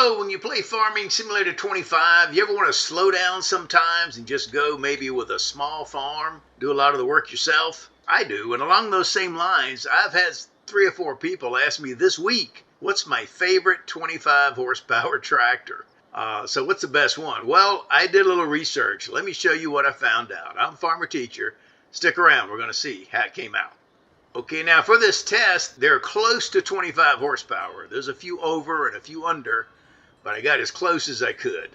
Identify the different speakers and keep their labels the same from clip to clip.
Speaker 1: So when you play Farming Simulator 25, you ever want to slow down sometimes and just go maybe with a small farm, do a lot of the work yourself? I do. And along those same lines, I've had 3 or 4 people ask me this week, what's my favorite 25 horsepower tractor? So what's the best one? Well, I did a little research. Let me show you what I found out. I'm a farmer teacher. Stick around. We're going to see how it came out. Okay, now for this test, they're close to 25 horsepower. There's a few over and a few under, but I got as close as I could.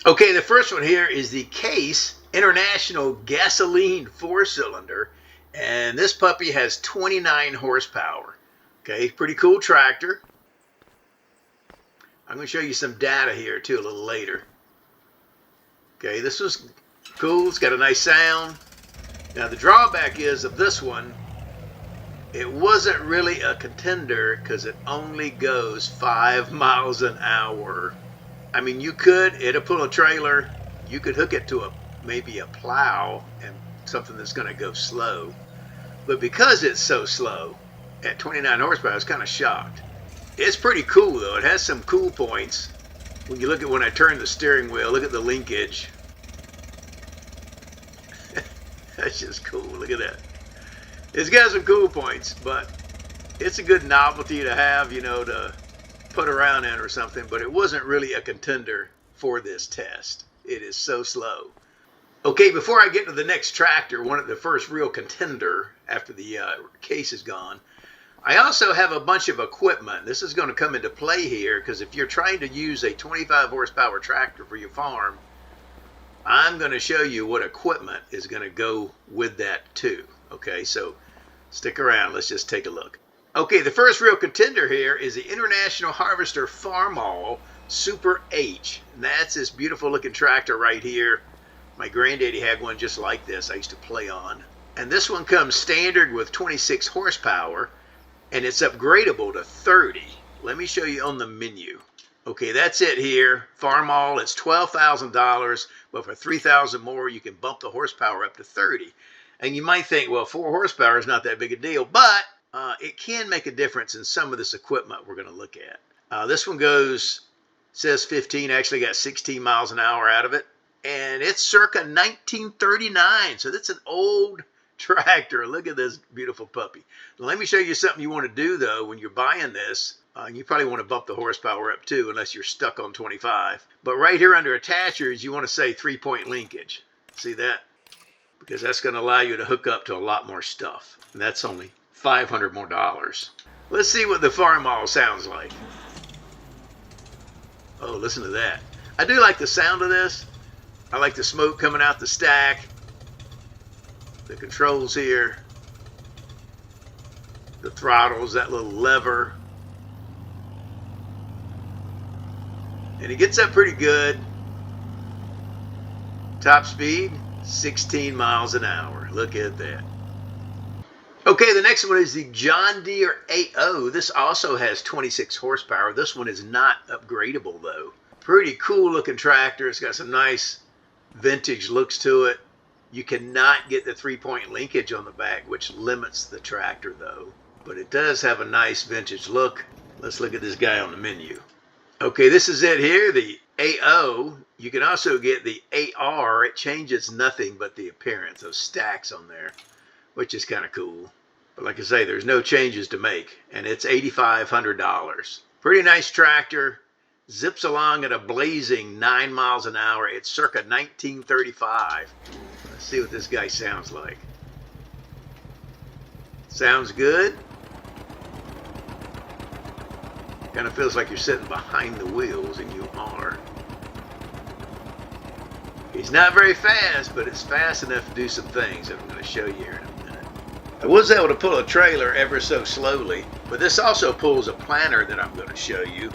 Speaker 1: Okay, the first one here is the Case International Gasoline 4-cylinder, and this puppy has 29 horsepower. Okay, pretty cool tractor. I'm going to show you some data here too a little later. Okay, this was cool. It's got a nice sound. Now the drawback is of this one, it wasn't really a contender because it only goes 5 miles an hour. I mean, it'll pull a trailer. You could hook it to maybe a plow and something that's going to go slow. But because it's so slow, at 29 horsepower, I was kind of shocked. It's pretty cool though. It has some cool points. When you look at when I turn the steering wheel, look at the linkage. That's just cool. Look at that. It's got some cool points, but it's a good novelty to have, you know, to put around in or something, but it wasn't really a contender for this test. It is so slow. Okay, before I get to the next tractor, one of the first real contender after the Case is gone, I also have a bunch of equipment. This is going to come into play here because if you're trying to use a 25 horsepower tractor for your farm, I'm going to show you what equipment is going to go with that too. Okay, so stick around. Let's just take a look. Okay, the first real contender here is the International Harvester Farmall Super H. And that's this beautiful looking tractor right here. My granddaddy had one just like this I used to play on. And this one comes standard with 26 horsepower and it's upgradable to 30. Let me show you on the menu. Okay, that's it here. Farmall, it's $12,000, but for $3,000 more, you can bump the horsepower up to 30. And you might think, well, 4 horsepower is not that big a deal, but it can make a difference in some of this equipment we're going to look at. This one says 15, actually got 16 miles an hour out of it. And it's circa 1939, so that's an old tractor. Look at this beautiful puppy. Now, let me show you something you want to do, though, when you're buying this. You probably want to bump the horsepower up, too, unless you're stuck on 25. But right here under attachers, you want to say 3-point linkage. See that? Because that's going to allow you to hook up to a lot more stuff. And that's only $500 more. Let's see what the Farmall sounds like. Oh, listen to that. I do like the sound of this. I like the smoke coming out the stack. The controls here. The throttles, that little lever. And it gets up pretty good. Top speed, 16 miles an hour. Look at that. Okay, the next one is the John Deere AO. This also has 26 horsepower. This one is not upgradable though. Pretty cool looking tractor. It's got some nice vintage looks to it. You cannot get the 3-point linkage on the back, which limits the tractor though. But it does have a nice vintage look. Let's look at this guy on the menu. Okay, this is it here, the AO. You can also get the AR. It changes nothing but the appearance, those stacks on there, which is kind of cool. But like I say, there's no changes to make, and it's $8,500. Pretty nice tractor. Zips along at a blazing 9 miles an hour. It's circa 1935. Let's see what this guy sounds like. Sounds good. Kind of feels like you're sitting behind the wheels, and you are. He's not very fast, but it's fast enough to do some things that I'm going to show you here in a minute. I was able to pull a trailer ever so slowly, but this also pulls a planter that I'm going to show you.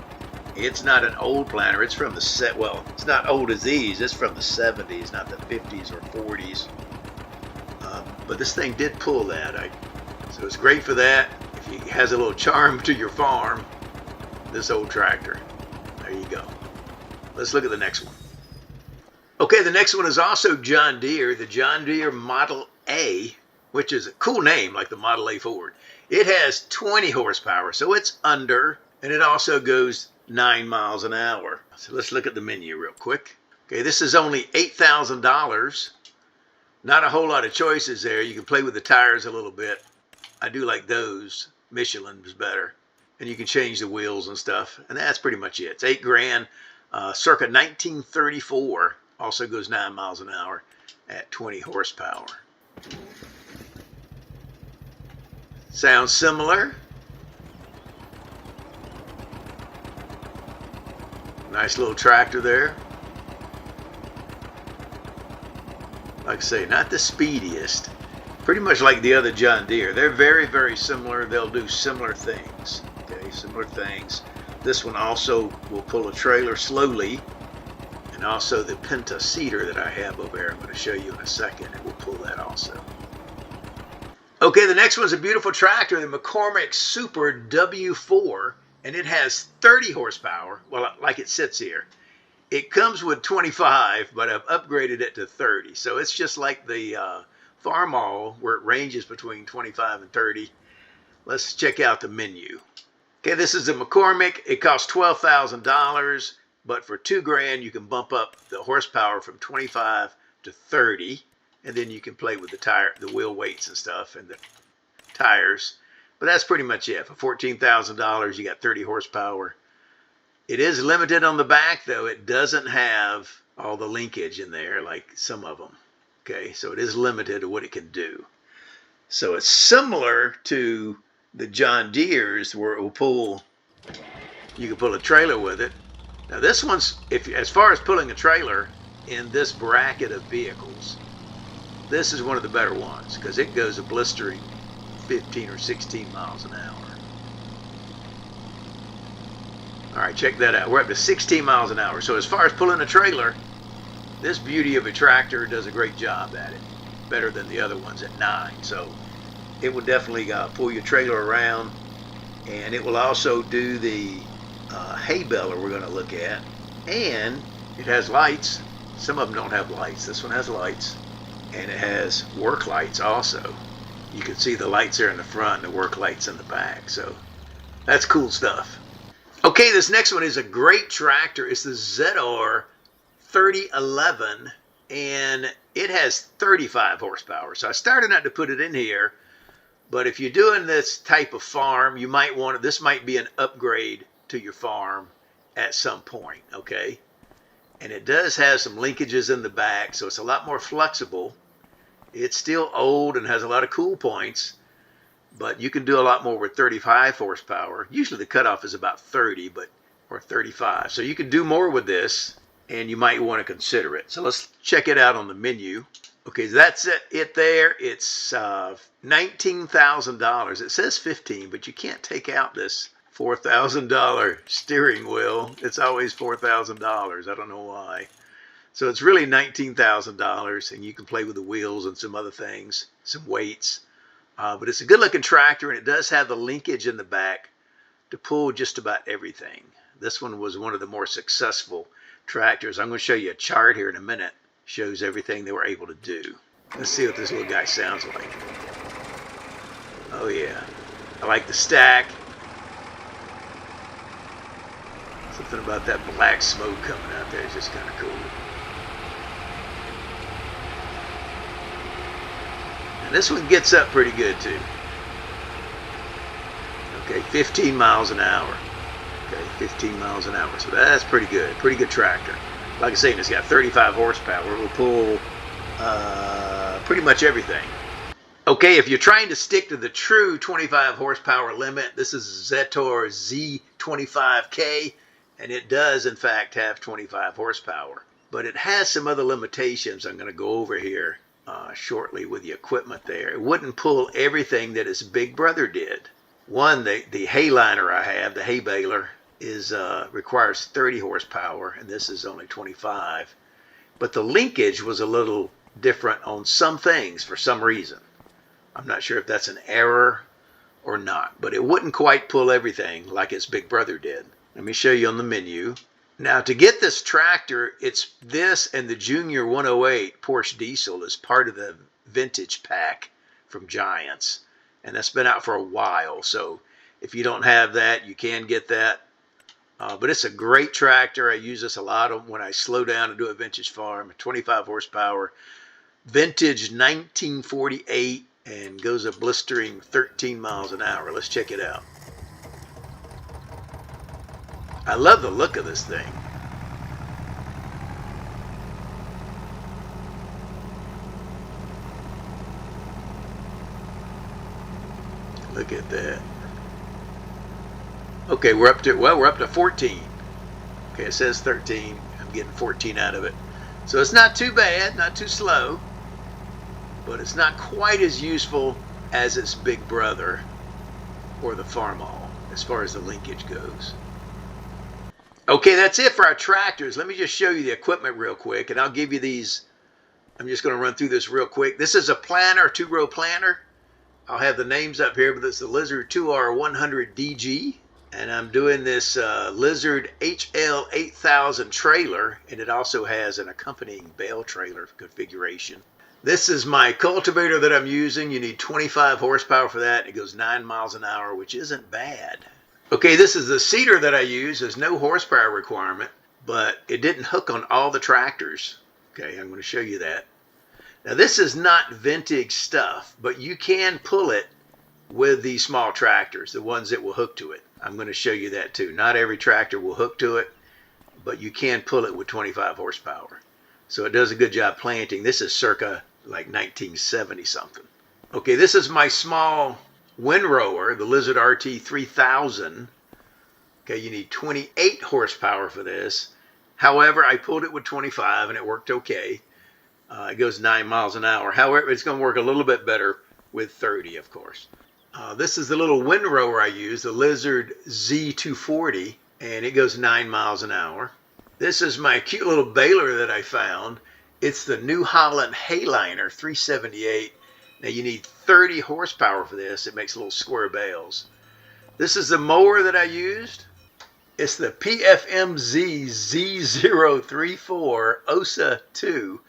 Speaker 1: It's not an old planter. It's from the well, it's not old as these. It's from the 70s, not the 50s or 40s. But this thing did pull that. So it's great for that. If it has a little charm to your farm, this old tractor. There you go. Let's look at the next one. Okay, the next one is also John Deere, the John Deere Model A, which is a cool name like the Model A Ford. It has 20 horsepower, so it's under, and it also goes 9 miles an hour. So let's look at the menu real quick. Okay, this is only $8,000. Not a whole lot of choices there. You can play with the tires a little bit. I do like those. Michelin's better. And you can change the wheels and stuff. And that's pretty much it. It's 8 grand, circa 1934. Also goes 9 miles an hour at 20 horsepower. Sounds similar. Nice little tractor there. Like I say, not the speediest. Pretty much like the other John Deere. They're very, very similar. They'll do similar things. Okay, similar things. This one also will pull a trailer slowly. And also the Penta seeder that I have over there, I'm going to show you in a second. It will pull that also. Okay, the next one's a beautiful tractor, the McCormick Super W4. And it has 30 horsepower. Well, like it sits here. It comes with 25, but I've upgraded it to 30. So it's just like the Farmall, where it ranges between 25 and 30. Let's check out the menu. Okay, this is a McCormick. It costs $12,000, but for 2 grand, you can bump up the horsepower from 25 to 30, and then you can play with the wheel weights and stuff, and the tires. But that's pretty much it. For $14,000, you got 30 horsepower. It is limited on the back, though. It doesn't have all the linkage in there like some of them. Okay, so it is limited to what it can do. So it's similar to the John Deere's, where it will pull, you can pull a trailer with it. Now this one's, as far as pulling a trailer in this bracket of vehicles, this is one of the better ones because it goes a blistering 15 or 16 miles an hour. All right, check that out. We're up to 16 miles an hour. So as far as pulling a trailer, this beauty of a tractor does a great job at it. Better than the other ones at 9. So it will definitely pull your trailer around. And it will also do the hay baler we're going to look at. And it has lights. Some of them don't have lights. This one has lights. And it has work lights also. You can see the lights there in the front and the work lights in the back. So that's cool stuff. Okay, this next one is a great tractor. It's the Zetor Z-25K, and it has 35 horsepower. So I started not to put it in here, but if you're doing this type of farm, you might want to, this might be an upgrade to your farm at some point, okay? And it does have some linkages in the back, so it's a lot more flexible. It's still old and has a lot of cool points, but you can do a lot more with 35 horsepower. Usually the cutoff is about 30, or 35. So you can do more with this, and you might want to consider it. So let's check it out on the menu. Okay, that's it there. It's $19,000. It says 15, but you can't take out this $4,000 steering wheel. It's always $4,000. I don't know why. So it's really $19,000, and you can play with the wheels and some other things, some weights. But it's a good-looking tractor, and it does have the linkage in the back to pull just about everything. This one was one of the more successful tractors. I'm going to show you a chart here in a minute. Shows everything they were able to do. Let's see what this little guy sounds like. Oh, yeah. I like the stack. Something about that black smoke coming out there is just kind of cool. This one gets up pretty good too. Okay, 15 miles an hour. Okay, 15 miles an hour. So that's pretty good. Pretty good tractor. Like I say, it's got 35 horsepower. It will pull pretty much everything. Okay, if you're trying to stick to the true 25 horsepower limit, this is Zetor Z-25K, and it does in fact have 25 horsepower. But it has some other limitations I'm going to go over here shortly with the equipment there. It wouldn't pull everything that its big brother did. One, the hay liner I have, the hay baler, requires 30 horsepower, and this is only 25. But the linkage was a little different on some things for some reason. I'm not sure if that's an error or not, but it wouldn't quite pull everything like its big brother did. Let me show you on the menu. Now, to get this tractor, it's this and the Junior 108 Porsche diesel is part of the vintage pack from Giants, and that's been out for a while. So if you don't have that, you can get that. But it's a great tractor. I use this a lot when I slow down to do a vintage farm. 25 horsepower, vintage 1948, and goes a blistering 13 miles an hour. Let's check it out. I love the look of this thing. Look at that. Okay, we're up to 14. Okay, it says 13. I'm getting 14 out of it. So it's not too bad, not too slow, but it's not quite as useful as its big brother or the Farmall as far as the linkage goes. Okay, that's it for our tractors. Let me just show you the equipment real quick, and I'll give you these. I'm just going to run through this real quick. This is a planter, 2-row planter. I'll have the names up here, but it's the Lizard 2R100DG. And I'm doing this Lizard HL8000 trailer, and it also has an accompanying bale trailer configuration. This is my cultivator that I'm using. You need 25 horsepower for that. It goes 9 miles an hour, which isn't bad. Okay, this is the seeder that I use. There's no horsepower requirement, but it didn't hook on all the tractors. Okay, I'm going to show you that. Now, this is not vintage stuff, but you can pull it with these small tractors, the ones that will hook to it. I'm going to show you that too. Not every tractor will hook to it, but you can pull it with 25 horsepower. So it does a good job planting. This is circa like 1970 something. Okay, this is my small windrower, the Lizard RT 3000. Okay, you need 28 horsepower for this. However, I pulled it with 25 and it worked okay. It goes 9 miles an hour. However, it's going to work a little bit better with 30, of course. This is the little windrower I use, the Lizard Z-25K, and it goes 9 miles an hour. This is my cute little baler that I found. It's the New Holland Hayliner 378. Now you need 30 horsepower for this. It makes little square bales. This is the mower that I used. It's the PFMZ Z034 OSA 2,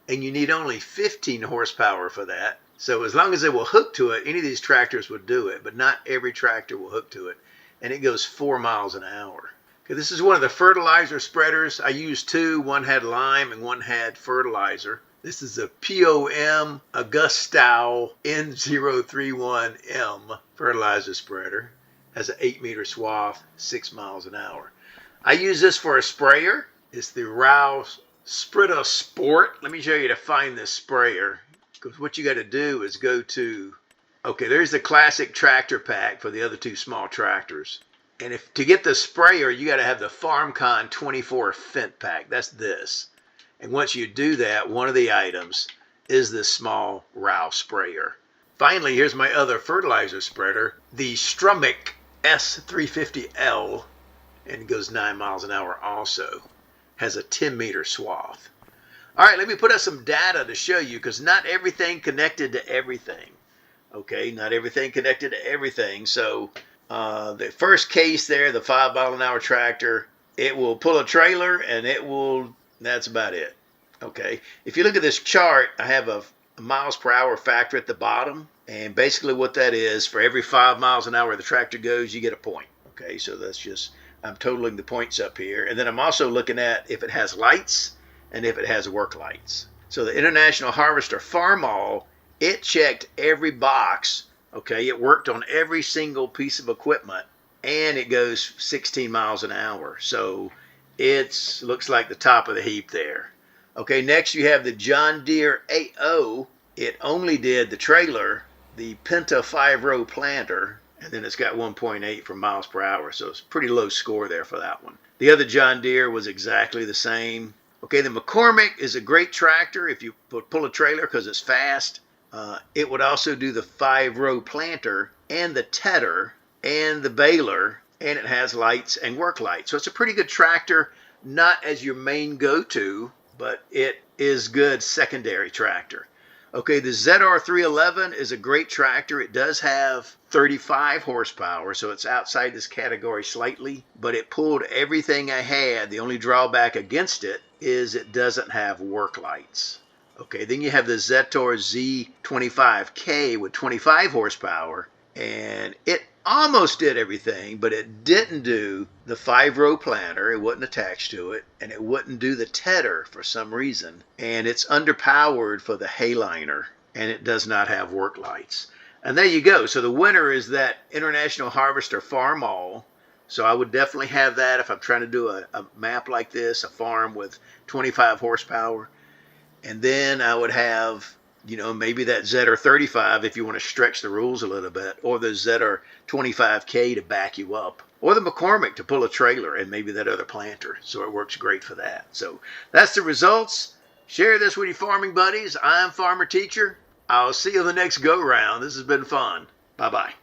Speaker 1: and you need only 15 horsepower for that. So as long as it will hook to it, any of these tractors would do it, but not every tractor will hook to it. And it goes 4 miles an hour. Okay, this is one of the fertilizer spreaders. I used two. One had lime and one had fertilizer. This is a POM Augustow N031M fertilizer spreader. Has an 8-meter swath, 6 miles an hour. I use this for a sprayer. It's the Rouse Sprita Sport. Let me show you to find this sprayer. Because what you got to do is go to, okay, there's the classic tractor pack for the other two small tractors. And if to get the sprayer, you got to have the FarmCon 24 Fent pack. That's this. And once you do that, one of the items is this small Rouse sprayer. Finally, here's my other fertilizer spreader, the Strumic S350L, and it goes 9 miles an hour also. Has a 10-meter swath. All right, let me put up some data to show you, because not everything connected to everything. Okay, not everything connected to everything. So the first case there, the 5 mile an hour tractor, it will pull a trailer and it will, that's about it. Okay, if you look at this chart, I have a miles per hour factor at the bottom. And basically what that is, for every 5 miles an hour the tractor goes, you get a point. Okay, so that's just, I'm totaling the points up here. And then I'm also looking at if it has lights and if it has work lights. So the International Harvester Farmall, it checked every box. Okay, it worked on every single piece of equipment, and it goes 16 miles an hour. So it looks like the top of the heap there. Okay, next you have the John Deere AO. It only did the trailer, the Penta 5-row planter, and then it's got 1.8 for miles per hour. So it's a pretty low score there for that one. The other John Deere was exactly the same. Okay, the McCormick is a great tractor if you pull a trailer because it's fast. It would also do the 5-row planter and the tedder and the baler, and it has lights and work lights. So it's a pretty good tractor, not as your main go-to, but it is good secondary tractor. Okay, the Zetor 311 is a great tractor. It does have 35 horsepower, so it's outside this category slightly, but it pulled everything I had. The only drawback against it is it doesn't have work lights. Okay, then you have the Zetor Z-25K with 25 horsepower, and it almost did everything, but it didn't do the 5-row planter. It wasn't attached to it, and it wouldn't do the tedder for some reason. And it's underpowered for the hayliner, and it does not have work lights. And there you go. So the winner is that International Harvester Farmall. So I would definitely have that if I'm trying to do a map like this, a farm with 25 horsepower. And then I would have, maybe that Zetor 35 if you want to stretch the rules a little bit, or the Zetor 25K to back you up, or the McCormick to pull a trailer, and maybe that other planter. So it works great for that. So that's the results. Share this with your farming buddies. I'm Farmer Teacher. I'll see you on the next go round. This has been fun. Bye-bye.